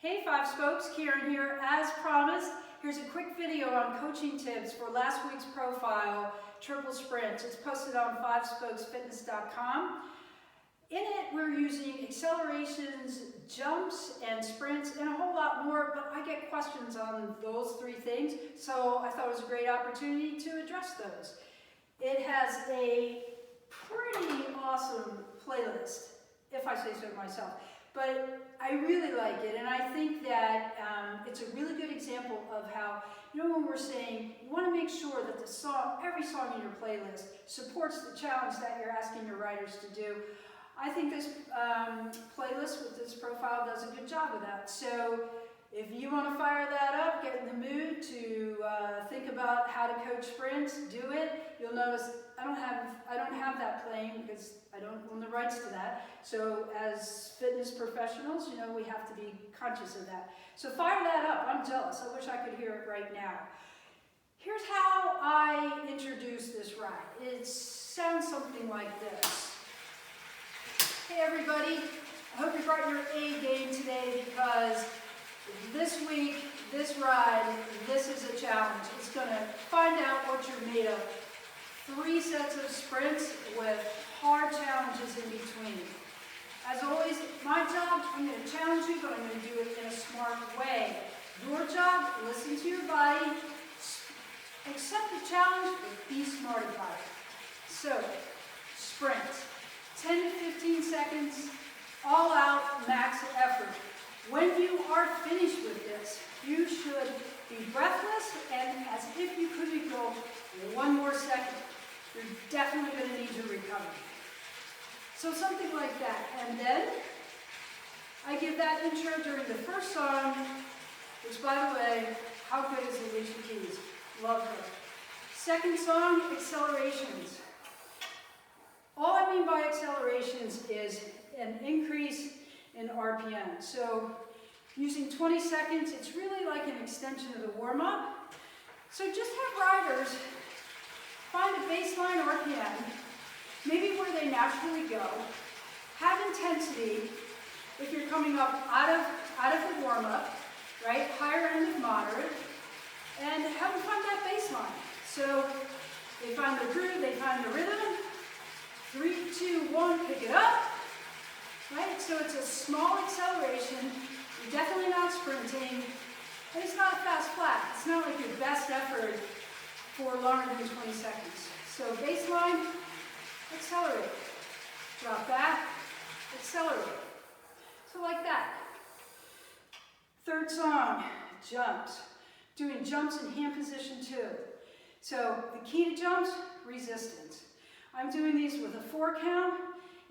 Hey Five Spokes, Karen here. As promised, here's a quick video on coaching tips for last week's profile, Triple Sprint. It's posted on fivespokesfitness.com. In it, we're using accelerations, jumps, and sprints, and a whole lot more, but I get questions on those three things, so I thought it was a great opportunity to address those. It has a pretty awesome playlist, if I say so myself. But I really like it, and I think that it's a really good example of how, when we're saying you want to make sure that the song, every song in your playlist supports the challenge that you're asking your riders to do. I think this playlist with this profile does a good job of that. So if you want to fire that up, get in the mood to think about how to coach sprints, do it. You'll notice I don't have that playing because I don't own the rights to that. So as fitness professionals, we have to be conscious of that. So fire that up. I'm jealous. I wish I could hear it right now. Here's how I introduce this ride. It sounds something like this. Hey everybody, I hope you brought your A game today because this week, this ride, this is a challenge. It's going to find out what you're made of. 3 sets of sprints with hard challenges in between. As always, my job, I'm going to challenge you, but I'm going to do it in a smart way. Your job, listen to your body, accept the challenge, but be smart about it. So, sprint. 10 to 15 seconds, all out, max effort. When you are finished with this, you should be breathless and as if you couldn't go 1 more second. You're definitely going to need to recover. So something like that. And then I give that intro during the first song, which by the way, how good is Alicia Keys? Love her. Second song, accelerations. All I mean by accelerations is an increase in RPM. So using 20 seconds, it's really like an extension of the warm-up. So just have riders find a baseline RPM, maybe where they naturally go. Have intensity if you're coming up out of the warm-up, right? Higher end of moderate. And have them find that baseline. So they find the groove, they find the rhythm. 3, 2, 1, pick it up. Right? So it's a small acceleration. You're definitely not sprinting. And it's not a fast flat. It's not like your best effort for longer than 20 seconds. So baseline, accelerate. Drop back, accelerate. So like that. Third song, jumps. Doing jumps in hand position too. So the key to jumps, resistance. I'm doing these with a 4 count.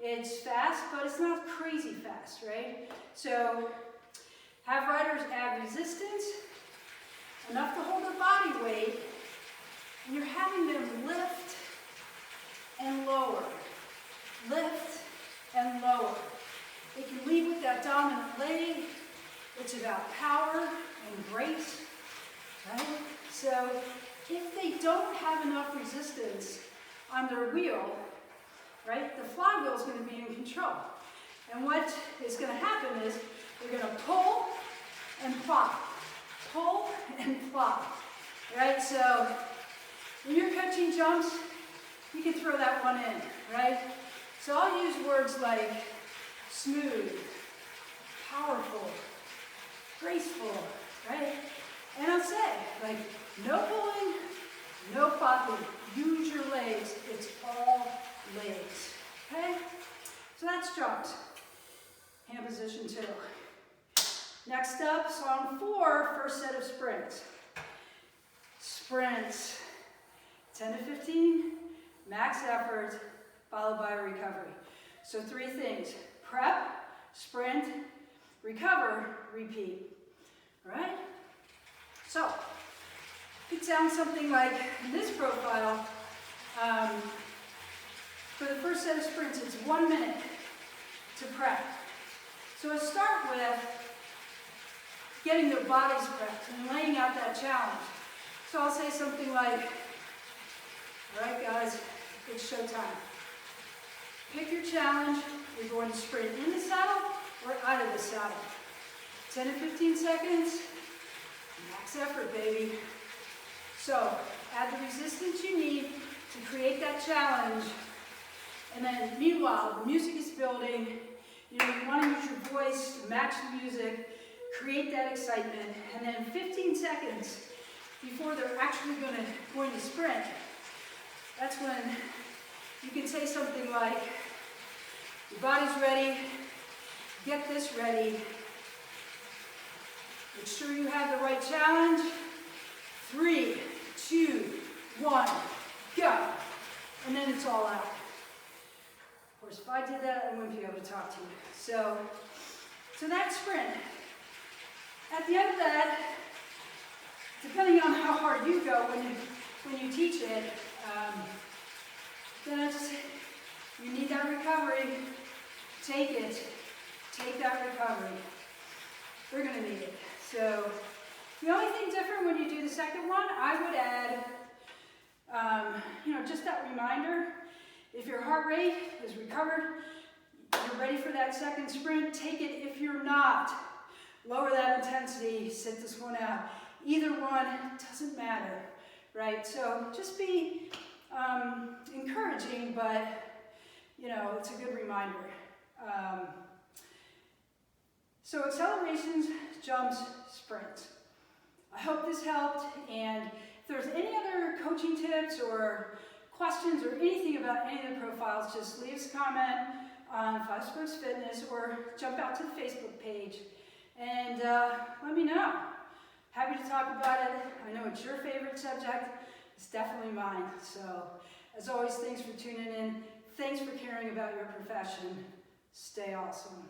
It's fast, but it's not crazy fast, right? So have riders add resistance, enough to hold their body weight, and you're having them lift and lower, lift and lower. They can lead with that dominant leg. It's about power and grace, right? So if they don't have enough resistance on their wheel, right, the flywheel is going to be in control. And what is going to happen is they're going to pull and plop, pull and plop, right? So when you're coaching jumps, you can throw that one in, right? So I'll use words like smooth, powerful, graceful, right? And I'll say, like, no pulling, no plopping. Use your legs. It's all legs. Okay? So that's jumps. Hand position 2. Next up, song 4, first set of sprints. Sprints. 10 to 15, max effort, followed by a recovery. So 3 things. Prep, sprint, recover, repeat. All right? So, it sounds something like in this profile, for the first set of sprints, it's 1 minute to prep. So I start with getting their bodies prepped and laying out that challenge. So I'll say something like, all right guys, it's showtime. Pick your challenge. You're going to sprint in the saddle or out of the saddle. 10 to 15 seconds, max effort, baby. So, add the resistance you need to create that challenge. And then, meanwhile, the music is building. You know, you want to use your voice to match the music, create that excitement, and then 15 seconds before they're actually going to sprint, that's when you can say something like, your body's ready, get this ready, make sure you have the right challenge. 3, 2, 1, go. And then it's all out. Of course, if I did that, I wouldn't be able to talk to you. So that sprint. At the end of that, depending on how hard you go when you teach it, then you need that recovery. Take it. Take that recovery. We're going to need it. So the only thing different when you do the second one, I would add, just that reminder. If your heart rate is recovered, you're ready for that second sprint, take it. If you're not, lower that intensity, sit this one out. Either one, doesn't matter, right? So just be encouraging, but, it's a good reminder. So accelerations, jumps, sprints. I hope this helped, and if there's any other coaching tips or questions or anything about any of the profiles, just leave us a comment on Five Spokes Fitness or jump out to the Facebook page and let me know. Happy to talk about it. I know it's your favorite subject. It's definitely mine. So, as always, thanks for tuning in. Thanks for caring about your profession. Stay awesome.